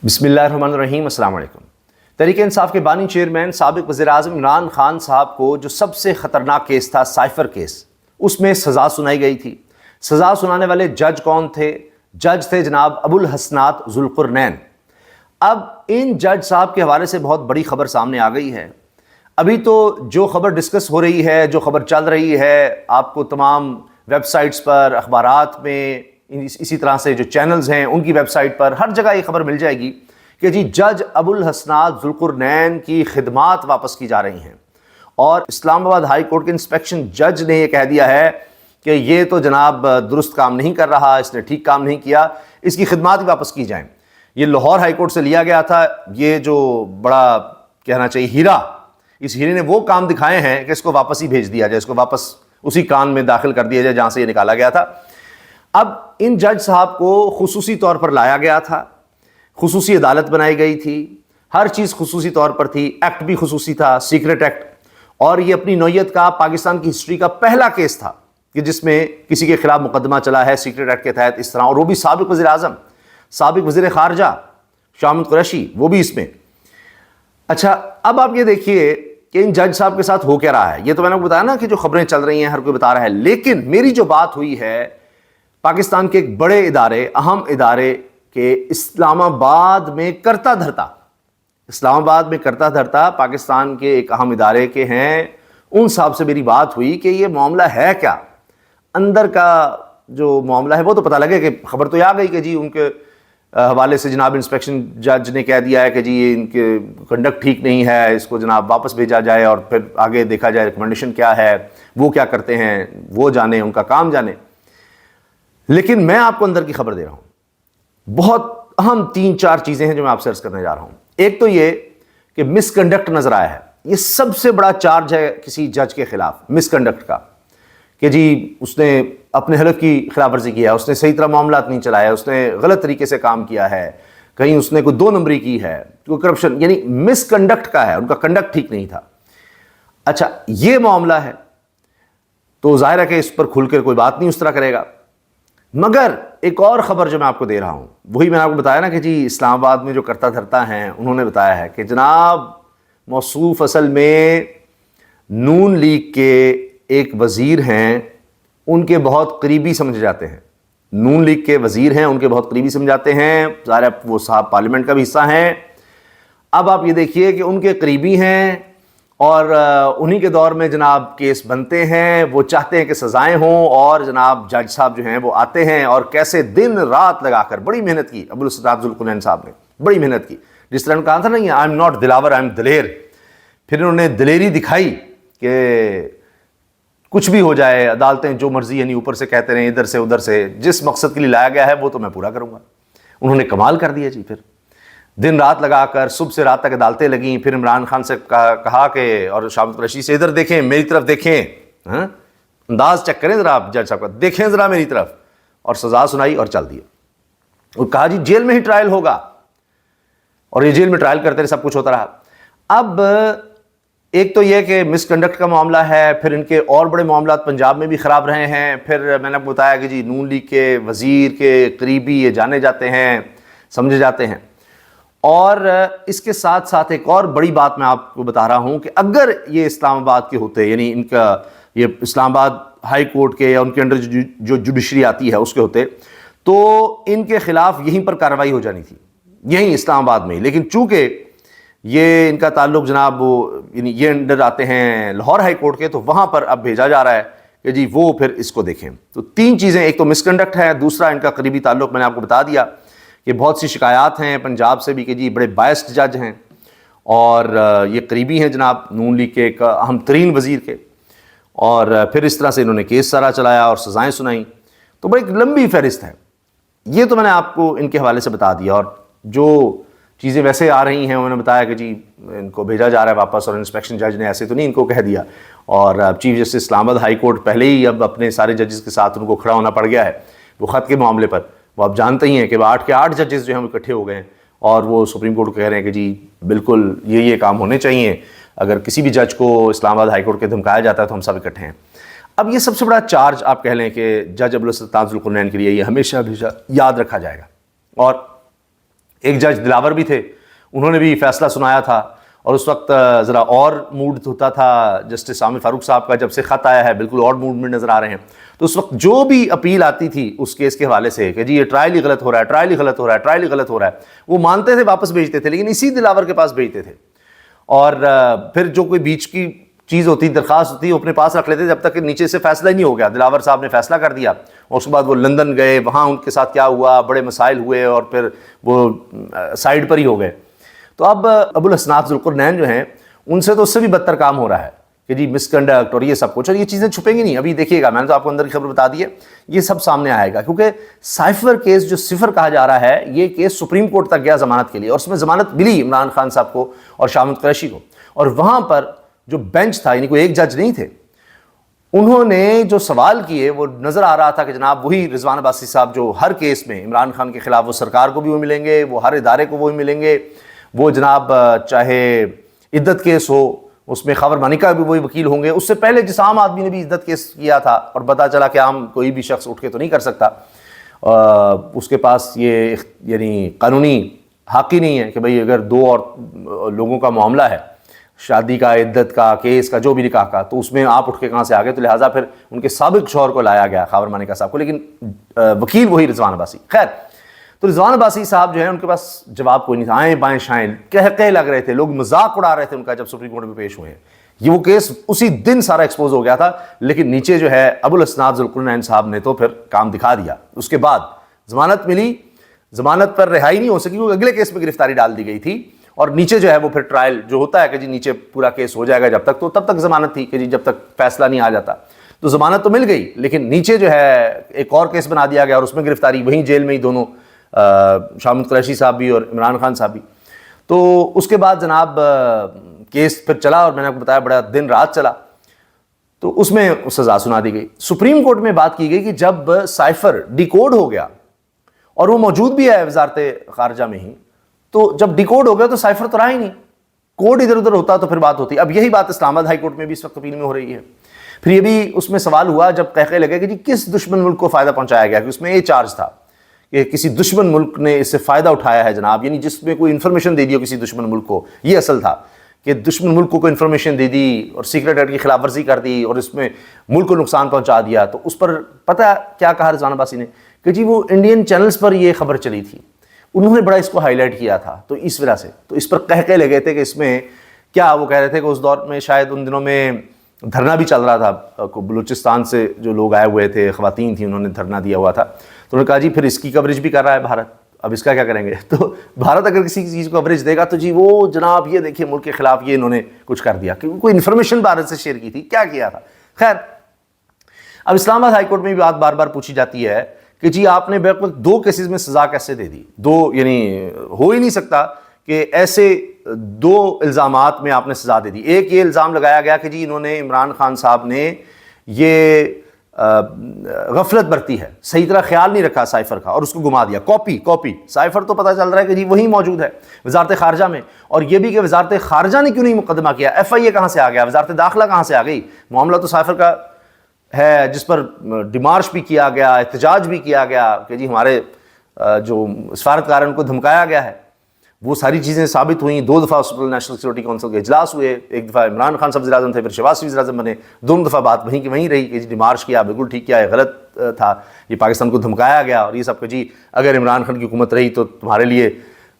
بسم اللہ الرحمن الرحیم۔ السلام علیکم۔ تحریک انصاف کے بانی چیئرمین سابق وزیر اعظم عمران خان صاحب کو جو سب سے خطرناک کیس تھا سائفر کیس، اس میں سزا سنائی گئی تھی۔ سزا سنانے والے جج کون تھے؟ جج تھے جناب ابو الحسنات ذوالقرنین۔ اب ان جج صاحب کے حوالے سے بہت بڑی خبر سامنے آ گئی ہے۔ ابھی تو جو خبر ڈسکس ہو رہی ہے، جو خبر چل رہی ہے، آپ کو تمام ویب سائٹس پر، اخبارات میں، اسی طرح سے جو چینلز ہیں ان کی ویب سائٹ پر ہر جگہ یہ خبر مل جائے گی کہ جی جج ابو الحسنات ذوالقرنین کی خدمات واپس کی جا رہی ہیں، اور اسلام آباد ہائی کورٹ کے انسپیکشن جج نے یہ کہہ دیا ہے کہ یہ تو جناب درست کام نہیں کر رہا، اس نے ٹھیک کام نہیں کیا، اس کی خدمات بھی واپس کی جائیں۔ یہ لاہور ہائی کورٹ سے لیا گیا تھا، یہ جو بڑا کہنا چاہیے ہیرا، اس ہیرے نے وہ کام دکھائے ہیں کہ اس کو واپس ہی بھیج دیا جائے، اس کو واپس اسی کان میں داخل کر دیا جائے جہاں سے یہ نکالا گیا تھا۔ اب ان جج صاحب کو خصوصی طور پر لایا گیا تھا، خصوصی عدالت بنائی گئی تھی، ہر چیز خصوصی طور پر تھی، ایکٹ بھی خصوصی تھا، سیکرٹ ایکٹ، اور یہ اپنی نوعیت کا پاکستان کی ہسٹری کا پہلا کیس تھا کہ جس میں کسی کے خلاف مقدمہ چلا ہے سیکرٹ ایکٹ کے تحت اس طرح، اور وہ بھی سابق وزیر اعظم، سابق وزیر خارجہ شاہ محمود قریشی، وہ بھی اس میں۔ اچھا، اب آپ یہ دیکھیے کہ ان جج صاحب کے ساتھ ہو کیا رہا ہے۔ یہ تو میں نے آپ کو بتایا نا کہ جو خبریں چل رہی ہیں ہر کوئی بتا رہا ہے، لیکن میری جو بات ہوئی ہے پاکستان کے ایک بڑے ادارے، اہم ادارے کے اسلام آباد میں کرتا دھرتا پاکستان کے ایک اہم ادارے کے ہیں، ان صاحب سے میری بات ہوئی کہ یہ معاملہ ہے کیا، اندر کا جو معاملہ ہے وہ تو پتہ لگے، کہ خبر تو یہ آ گئی کہ جی ان کے حوالے سے جناب انسپیکشن جج نے کہہ دیا ہے کہ جی یہ ان کے کنڈکٹ ٹھیک نہیں ہے، اس کو جناب واپس بھیجا جائے، اور پھر آگے دیکھا جائے ریکمنڈیشن کیا ہے، وہ کیا کرتے ہیں وہ جانے، ان کا کام جانے۔ لیکن میں آپ کو اندر کی خبر دے رہا ہوں، بہت اہم 3-4 چیزیں ہیں جو میں آپ سے عرض کرنے جا رہا ہوں۔ ایک تو یہ کہ مس کنڈکٹ نظر آیا ہے، یہ سب سے بڑا چارج ہے کسی جج کے خلاف، مس کنڈکٹ کا، کہ جی اس نے اپنے حلف کی خلاف ورزی کیا ہے، اس نے صحیح طرح معاملات نہیں چلایا، اس نے غلط طریقے سے کام کیا ہے، کہیں اس نے کوئی 2 نمبری کی ہے، کوئی کرپشن، یعنی مس کنڈکٹ کا ہے، ان کا کنڈکٹ ٹھیک نہیں تھا۔ اچھا، یہ معاملہ ہے تو ظاہر ہے کہ اس پر کھل کر کوئی بات نہیں اس طرح کرے گا۔ مگر ایک اور خبر جو میں آپ کو دے رہا ہوں، وہی میں نے آپ کو بتایا نا کہ جی اسلام آباد میں جو کرتا دھرتا ہیں، انہوں نے بتایا ہے کہ جناب موصوف اصل میں نون لیگ کے ایک وزیر ہیں، ان کے بہت قریبی سمجھے جاتے ہیں، نون لیگ کے وزیر ہیں، ان کے بہت قریبی سمجھے جاتے ہیں، ظاہر ہے وہ صاحب پارلیمنٹ کا بھی حصہ ہیں۔ اب آپ یہ دیکھیے کہ ان کے قریبی ہیں، اور انہی کے دور میں جناب کیس بنتے ہیں، وہ چاہتے ہیں کہ سزائیں ہوں، اور جناب جج صاحب جو ہیں وہ آتے ہیں، اور کیسے دن رات لگا کر بڑی محنت کی ابو الحسنات ذوالقرنین صاحب نے، بڑی محنت کی، جس طرح نے کہا تھا نا، I am not Dilawar, I am Daler, پھر انہوں نے دلیری دکھائی کہ کچھ بھی ہو جائے، عدالتیں جو مرضی یعنی اوپر سے کہتے رہیں، ادھر سے ادھر سے، جس مقصد کے لیے لایا گیا ہے وہ تو میں پورا کروں گا۔ انہوں نے کمال کر دیا جی، پھر دن رات لگا کر صبح سے رات تک عدالتیں لگیں، پھر عمران خان سے کہا کہ، اور شاہ محمود قریشی سے، ادھر دیکھیں میری طرف دیکھیں، انداز چیک کریں ذرا، آپ جج صاحب کا دیکھیں ذرا میری طرف، اور سزا سنائی اور چل دیا، اور کہا جی جیل میں ہی ٹرائل ہوگا، اور یہ جیل میں ٹرائل کرتے رہے، سب کچھ ہوتا رہا۔ اب ایک تو یہ کہ مس کنڈکٹ کا معاملہ ہے، پھر ان کے اور بڑے معاملات پنجاب میں بھی خراب رہے ہیں، پھر میں نے آپ کو بتایا کہ جی نون لیگ کے وزیر کے قریبی یہ جانے جاتے ہیں، سمجھے جاتے ہیں۔ اور اس کے ساتھ ساتھ ایک اور بڑی بات میں آپ کو بتا رہا ہوں کہ اگر یہ اسلام آباد کے ہوتے، یعنی ان کا یہ اسلام آباد ہائی کورٹ کے یا ان کے انڈر جو جوڈیشری آتی ہے اس کے ہوتے، تو ان کے خلاف یہیں پر کارروائی ہو جانی تھی، یہیں اسلام آباد میں ہی۔ لیکن چونکہ یہ ان کا تعلق جناب یعنی یہ انڈر آتے ہیں لاہور ہائی کورٹ کے، تو وہاں پر اب بھیجا جا رہا ہے کہ جی وہ پھر اس کو دیکھیں۔ تو 3 چیزیں، ایک تو مس کنڈکٹ ہے، دوسرا ان کا قریبی تعلق، میں نے آپ کو بتا دیا کہ بہت سی شکایات ہیں پنجاب سے بھی کہ جی بڑے بائسڈ جج ہیں، اور یہ قریبی ہیں جناب نون لیگ کے ایک اہم ترین وزیر کے، اور پھر اس طرح سے انہوں نے کیس سارا چلایا اور سزائیں سنائیں۔ تو بڑی لمبی فہرست ہے، یہ تو میں نے آپ کو ان کے حوالے سے بتا دیا۔ اور جو چیزیں ویسے آ رہی ہیں، انہوں نے بتایا کہ جی ان کو بھیجا جا رہا ہے واپس، اور انسپیکشن جج نے ایسے تو نہیں ان کو کہہ دیا، اور چیف جسٹس اسلام آباد ہائی کورٹ پہلے ہی اب اپنے سارے ججز کے ساتھ ان کو کھڑا ہونا پڑ گیا ہے وہ خط کے معاملے پر۔ وہ آپ جانتے ہی ہیں کہ 8 کے 8 ججز جو ہیں وہ اکٹھے ہو گئے ہیں، اور وہ سپریم کورٹ کو کہہ رہے ہیں کہ جی بالکل یہ کام ہونے چاہیے، اگر کسی بھی جج کو اسلام آباد ہائی کورٹ کے دھمکایا جاتا ہے تو ہم سب اکٹھے ہیں۔ اب یہ سب سے بڑا چارج آپ کہہ لیں کہ جج ابو الحسنات ذوالقرنین کے لیے یہ ہمیشہ یاد رکھا جائے گا۔ اور ایک جج دلاور بھی تھے, انہوں نے بھی فیصلہ سنایا تھا, اور اس وقت ذرا اور موڈ ہوتا تھا جسٹس عامر فاروق صاحب کا, جب سے خط آیا ہے بالکل اور موڈ میں نظر آ رہے ہیں. تو اس وقت جو بھی اپیل آتی تھی اس کیس کے حوالے سے کہ جی یہ ٹرائل ہی غلط ہو رہا ہے, ٹرائل ہی غلط ہو رہا ہے, ٹرائل ہی غلط ہو رہا ہے, وہ مانتے تھے, واپس بھیجتے تھے, لیکن اسی دلاور کے پاس بھیجتے تھے. اور پھر جو کوئی بیچ کی چیز ہوتی, درخواست ہوتی, وہ اپنے پاس رکھ لیتے جب تک کہ نیچے سے فیصلہ ہی نہیں ہو گیا. دلاور صاحب نے فیصلہ کر دیا, اور اس کے بعد وہ لندن گئے, وہاں ان کے ساتھ کیا ہوا, بڑے مسائل ہوئے, اور پھر وہ سائڈ پر ہی ہو گئے. تو اب ابو الاسناد ذوالقرنین جو ہیں, ان سے تو اس سے بھی بدتر کام ہو رہا ہے کہ جی مس کنڈکٹ اور یہ سب کچھ, اور یہ چیزیں چھپیں گی نہیں. ابھی دیکھیے گا, میں نے تو آپ کو اندر کی خبر بتا دی ہے, یہ سب سامنے آئے گا, کیونکہ سائفر کیس جو صفر کہا جا رہا ہے, یہ کیس سپریم کورٹ تک گیا ضمانت کے لیے, اور اس میں ضمانت ملی عمران خان صاحب کو اور شاہ محمود قریشی کو. اور وہاں پر جو بینچ تھا, یعنی کوئی ایک جج نہیں تھے, انہوں نے جو سوال کیے وہ نظر آ رہا تھا کہ جناب وہی رضوان عباسی صاحب جو ہر کیس میں عمران خان کے خلاف, وہ سرکار کو بھی وہ ملیں گے, وہ ہر ادارے کو وہی ملیں گے, وہ جناب چاہے عدت کیس ہو اس میں خاور مانی کا بھی وہی وکیل ہوں گے. اس سے پہلے جس عام آدمی نے بھی عدت کیس کیا تھا, اور پتہ چلا کہ عام کوئی بھی شخص اٹھ کے تو نہیں کر سکتا, اس کے پاس یہ یعنی قانونی حق ہی نہیں ہے کہ بھئی اگر دو اور لوگوں کا معاملہ ہے, شادی کا, عدت کا, کیس کا, جو بھی نکاح کا, تو اس میں آپ اٹھ کے کہاں سے آ گئے. تو لہٰذا پھر ان کے سابق شوہر کو لایا گیا, خاور مانیکا صاحب کو, لیکن وکیل وہی رضوان عباسی. خیر, تو رضوان عباسی صاحب جو ہیں ان کے پاس جواب کوئی نہیں تھا, آئیں بائیں شائیں کہہ لگ رہے تھے, لوگ مذاق اڑا رہے تھے ان کا جب سپریم کورٹ میں پیش ہوئے ہیں. یہ وہ کیس اسی دن سارا ایکسپوز ہو گیا تھا, لیکن نیچے جو ہے ابو الاسناد ذوالقرنین صاحب نے تو پھر کام دکھا دیا. اس کے بعد ضمانت ملی, ضمانت پر رہائی نہیں ہو سکی کیونکہ اگلے کیس میں گرفتاری ڈال دی گئی تھی, اور نیچے جو ہے وہ پھر ٹرائل جو ہوتا ہے کہ جی نیچے پورا کیس ہو جائے گا جب تک, تو تب تک ضمانت تھی کہ جی جب تک فیصلہ نہیں آ جاتا. تو ضمانت تو مل گئی, لیکن نیچے جو ہے ایک اور کیس بنا دیا گیا, اور اس میں گرفتاری وہیں جیل میں ہی دونوں, شاہ محمود قریشی صاحب بھی اور عمران خان صاحب بھی. تو اس کے بعد جناب کیس پھر چلا, اور میں نے آپ کو بتایا بڑا دن رات چلا, تو اس میں سزا سنا دی گئی. سپریم کورٹ میں بات کی گئی کہ جب سائفر ڈیکوڈ ہو گیا, اور وہ موجود بھی ہے وزارت خارجہ میں ہی, تو جب ڈیکوڈ ہو گیا تو سائفر تو رہا ہی نہیں, کوڈ ادھر ادھر ہوتا تو پھر بات ہوتی. اب یہی بات اسلام آباد ہائی کورٹ میں بھی اس وقت اپیل میں ہو رہی ہے. پھر یہ بھی اس میں سوال ہوا جب کہنے لگے کہ جی کس دشمن ملک کو فائدہ پہنچایا گیا, کہ اس میں یہ چارج تھا کہ کسی دشمن ملک نے اس سے فائدہ اٹھایا ہے جناب, یعنی جس میں کوئی انفارمیشن دے دی ہو کسی دشمن ملک کو. یہ اصل تھا کہ دشمن ملک کو انفارمیشن دے دی اور سیکرٹ ایکٹ کی خلاف ورزی کر دی, اور اس میں ملک کو نقصان پہنچا دیا. تو اس پر پتہ کیا کہا رضوان عباسی نے کہ جی وہ انڈین چینلز پر یہ خبر چلی تھی, انہوں نے بڑا اس کو ہائی لائٹ کیا تھا, تو اس وجہ سے تو اس پر کہہ لگے تھے کہ اس میں کیا, وہ کہہ رہے تھے کہ اس دور میں شاید ان دنوں میں دھرنا بھی چل رہا تھا, بلوچستان سے جو لوگ آئے ہوئے تھے, خواتین تھیں, انہوں نے دھرنا دیا ہوا تھا. تو انہوں نے کہا جی پھر اس کی کوریج بھی کر رہا ہے بھارت, اب اس کا کیا کریں گے. تو بھارت اگر کسی چیز کو کوریج دے گا تو جی وہ جناب یہ دیکھیے ملک کے خلاف یہ انہوں نے کچھ کر دیا, کیونکہ کوئی انفارمیشن بھارت سے شیئر کی تھی, کیا کیا تھا. خیر, اب اسلام آباد ہائی کورٹ میں بھی بات بار بار پوچھی جاتی ہے کہ جی آپ نے بیک وقت دو کیسز میں سزا کیسے دے دی, دو یعنی ہو ہی نہیں سکتا کہ ایسے دو الزامات میں آپ نے سزا دے دی. ایک یہ الزام لگایا گیا کہ جی انہوں نے, عمران خان صاحب نے یہ غفلت برتی ہے, صحیح طرح خیال نہیں رکھا سائفر کا, اور اس کو گما دیا. کاپی سائفر تو پتہ چل رہا ہے کہ جی وہی موجود ہے وزارت خارجہ میں, اور یہ بھی کہ وزارت خارجہ نے کیوں نہیں مقدمہ کیا, ایف آئی اے کہاں سے آ گیا, وزارت داخلہ کہاں سے آ گئی. معاملہ تو سائفر کا ہے جس پر ڈیمارش بھی کیا گیا, احتجاج بھی کیا گیا کہ جی ہمارے جو سفارتکار ہیں ان کو دھمکایا گیا ہے. وہ ساری چیزیں ثابت ہوئیں. 2 دفعہ نیشنل سیکورٹی کونسل کے اجلاس ہوئے, ایک دفعہ عمران خان صاحب وزیر اعظم تھے, پھر شہباز شریف وزیر اعظم بنے, دونوں دفعہ بات وہیں کی وہیں رہی کہ جی ڈیمارش کیا, بالکل ٹھیک کیا, یہ غلط تھا, یہ پاکستان کو دھمکایا گیا, اور یہ سب کہ جی اگر عمران خان کی حکومت رہی تو تمہارے لیے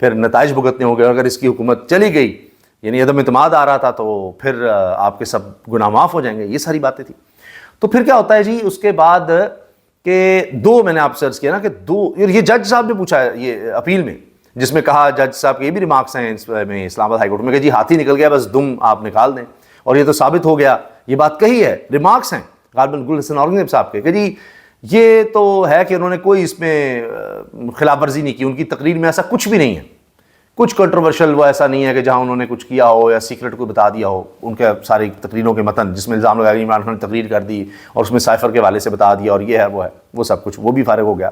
پھر نتائج بھگتنے ہوں گے, اور اگر اس کی حکومت چلی گئی یعنی عدم اعتماد آ رہا تھا تو پھر آپ کے سب گناہ معاف ہو جائیں گے. یہ ساری باتیں تھیں. تو پھر کیا ہوتا ہے جی اس کے بعد کہ دو, میں نے آپ سے عرض کیا نا کہ دو, یہ جج صاحب نے پوچھا یہ اپیل میں, جس میں کہا جج صاحب کے یہ بھی ریمارکس ہیں اس میں اسلام آباد ہائی کورٹ میں کہ جی ہاتھی نکل گیا, بس دم آپ نکال دیں, اور یہ تو ثابت ہو گیا. یہ بات کہی ہے, ریمارکس ہیں غالباً گل حسن اورنگزیب صاحب کے کہ جی یہ تو ہے کہ انہوں نے کوئی اس میں خلاف ورزی نہیں کی, ان کی تقریر میں ایسا کچھ بھی نہیں ہے, کچھ کنٹروورشل وہ ایسا نہیں ہے کہ جہاں انہوں نے کچھ کیا ہو یا سیکرٹ کو بتا دیا ہو. ان کے ساری تقریروں کے متن جس میں الزام لگایا کہ عمران خان نے تقریر کر دی اور اس میں سائفر کے حوالے سے بتا دیا اور یہ ہے وہ ہے, وہ سب کچھ وہ بھی فارغ ہو گیا.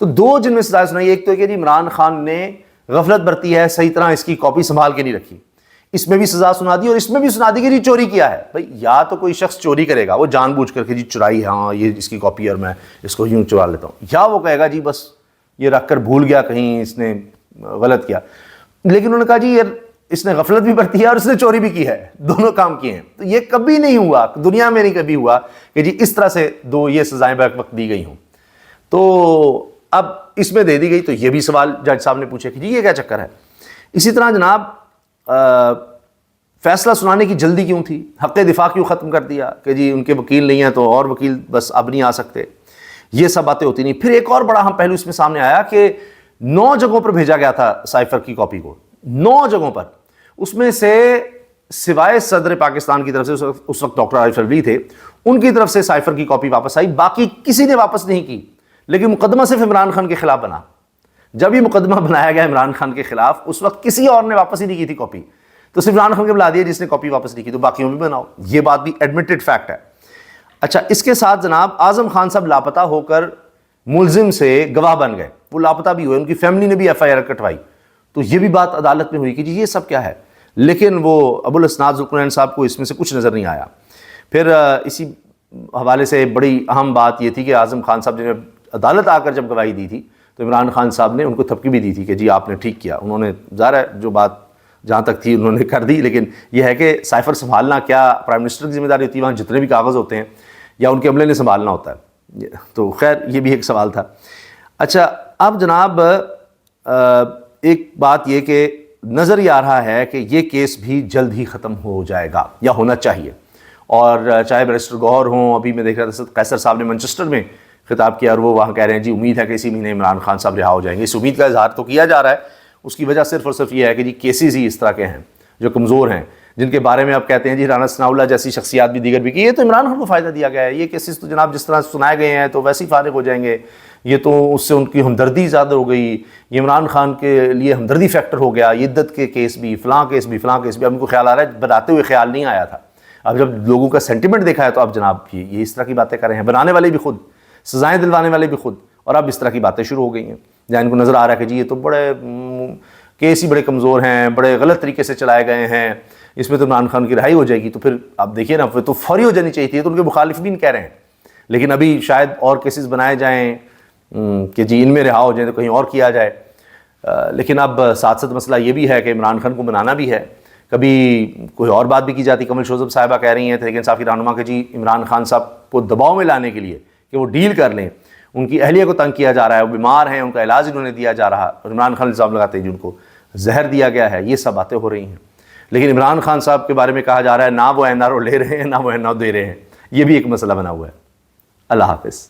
تو دو جن میں سزائیں سنائی, ایک تو کہ جی عمران خان نے غفلت برتی ہے, صحیح طرح اس کی کاپی سنبھال کے نہیں رکھی, اس میں بھی سزا سنا دی, اور اس میں بھی سنا دی کہ جی چوری کیا ہے. بھائی یا تو کوئی شخص چوری کرے گا وہ جان بوجھ کر کے جی چرائی, ہاں یہ اس کی کاپی اور میں اس کو یوں چرا لیتا ہوں, یا وہ کہے گا جی بس یہ رکھ کر بھول گیا کہیں اس نے غلط کیا. لیکن انہوں نے کہا جی یار اس نے غفلت بھی برتی ہے اور اس نے چوری بھی کی ہے, دونوں کام کیے ہیں. تو یہ کبھی نہیں ہوا, دنیا میں نہیں کبھی ہوا کہ جی اس طرح سے دو یہ سزائیں بیک وقت دی گئی ہوں. تو اب اس میں دے دی گئی, تو یہ بھی سوال جج صاحب نے پوچھے کہ جی یہ کیا چکر ہے. اسی طرح جناب فیصلہ سنانے کی جلدی کیوں تھی, حق دفاع کیوں ختم کر دیا کہ جی ان کے وکیل نہیں ہیں تو اور وکیل بس اب نہیں آ سکتے, یہ سب باتیں ہوتی نہیں. پھر ایک اور بڑا اہم پہلو اس میں سامنے آیا کہ 9 جگہوں پر بھیجا گیا تھا سائفر کی کاپی کو, 9 جگہوں پر. اس میں سے سوائے صدر پاکستان کی طرف سے اس وقت ڈاکٹر عارف الوی تھے, ان کی طرف سے سائفر کی کاپی واپس آئی, باقی کسی نے واپس نہیں کی. لیکن مقدمہ صرف عمران خان کے خلاف بنا. جب یہ مقدمہ بنایا گیا عمران خان کے خلاف, اس وقت کسی اور نے واپس ہی نہیں کی تھی کاپی, تو صرف عمران خان کے بلا دیا جس نے کاپی واپس نہیں کی, تو باقیوں بھی بناؤ. یہ بات بھی ایڈمٹڈ فیکٹ ہے. اچھا, اس کے ساتھ جناب اعظم خان صاحب لاپتہ ہو کر ملزم سے گواہ بن گئے, وہ لاپتہ بھی ہوئے, ان کی فیملی نے بھی ایف آئی آر کٹوائی. تو یہ بھی بات عدالت میں ہوئی کہ جی یہ سب کیا ہے. لیکن وہ ابو الاسناد ذوالقرنین صاحب کو اس میں سے کچھ نظر نہیں آیا. پھر اسی حوالے سے بڑی اہم بات یہ تھی کہ اعظم خان صاحب نے عدالت آ کر جب گواہی دی تھی تو عمران خان صاحب نے ان کو تھپکی بھی دی تھی کہ جی آپ نے ٹھیک کیا. انہوں نے ظاہر ہے جو بات جہاں تک تھی انہوں نے کر دی, لیکن یہ ہے کہ سائفر سنبھالنا کیا پرائم منسٹر کی ذمہ داری ہوتی ہے, وہاں جتنے بھی کاغذ ہوتے ہیں یا ان کے عملے نے سنبھالنا ہوتا ہے. تو خیر یہ بھی ایک سوال تھا. اچھا, اب جناب ایک بات یہ کہ نظر یہ آ رہا ہے کہ یہ کیس بھی جلد ہی ختم ہو جائے گا یا ہونا چاہیے. اور چاہے بیرسٹر گوہر ہوں, ابھی میں دیکھ رہا تھا قیصر صاحب نے مانچسٹر میں خطاب کیا اور وہ وہاں کہہ رہے ہیں جی امید ہے کہ اسی مہینے عمران خان صاحب رہا ہو جائیں گے. اس امید کا اظہار تو کیا جا رہا ہے, اس کی وجہ صرف اور صرف یہ ہے کہ جی کیسز ہی اس طرح کے ہیں جو کمزور ہیں, جن کے بارے میں آپ کہتے ہیں جی رانا ثناء اللہ جیسی شخصیات بھی دیگر بھی کی, یہ تو عمران خان کو فائدہ دیا گیا ہے. یہ کیسز تو جناب جس طرح سنائے گئے ہیں تو ویسے ہی فارغ ہو جائیں گے. یہ تو اس سے ان کی ہمدردی زیادہ ہو گئی, یہ عمران خان کے لیے ہمدردی فیکٹر ہو گیا. یہ عدت کے کیس بھی, فلاں کیس بھی, فلاں کیس بھی. اب ان کو خیال آ رہا ہے, بناتے ہوئے خیال نہیں آیا تھا. اب جب لوگوں کا سینٹیمنٹ دیکھا ہے تو اب جناب یہ اس طرح کی باتیں کر رہے ہیں, بنانے والے بھی خود, سزائیں دلوانے والے بھی خود, اور اب اس طرح کی باتیں شروع ہو گئی ہیں جہاں ان کو نظر آ رہا ہے کہ جی یہ تو بڑے کیس ہی بڑے کمزور ہیں, بڑے غلط طریقے سے چلائے گئے ہیں, اس میں تو عمران خان کی رہائی ہو جائے گی. تو پھر آپ دیکھیے نا, پھر تو فوری ہو جانی چاہیے تھی. تو ان کے مخالف بھی کہہ رہے ہیں, لیکن ابھی شاید اور کیسز بنائے جائیں کہ جی ان میں رہا ہو جائے تو کہیں اور کیا جائے. لیکن اب ساتھ ساتھ مسئلہ یہ بھی ہے کہ عمران خان کو بنانا بھی ہے. کبھی کوئی اور بات بھی کی جاتی. کمل شوذب صاحبہ کہہ رہی ہیں تحریک انصاف رہنما کہ جی عمران خان صاحب کو دباؤ میں لانے کے لیے کہ وہ ڈیل کر لیں, ان کی اہلیہ کو تنگ کیا جا رہا ہے, وہ بیمار ہیں, ان کا علاج انہوں نے دیا جا رہا, اور عمران خان الزام لگاتے ہیں جن کو زہر دیا گیا ہے. یہ سب باتیں ہو رہی ہیں. لیکن عمران خان صاحب کے بارے میں کہا جا رہا ہے نہ وہ این آر او لے رہے ہیں نہ وہ این آر او دے رہے ہیں. یہ بھی ایک مسئلہ بنا ہوا ہے. اللہ حافظ.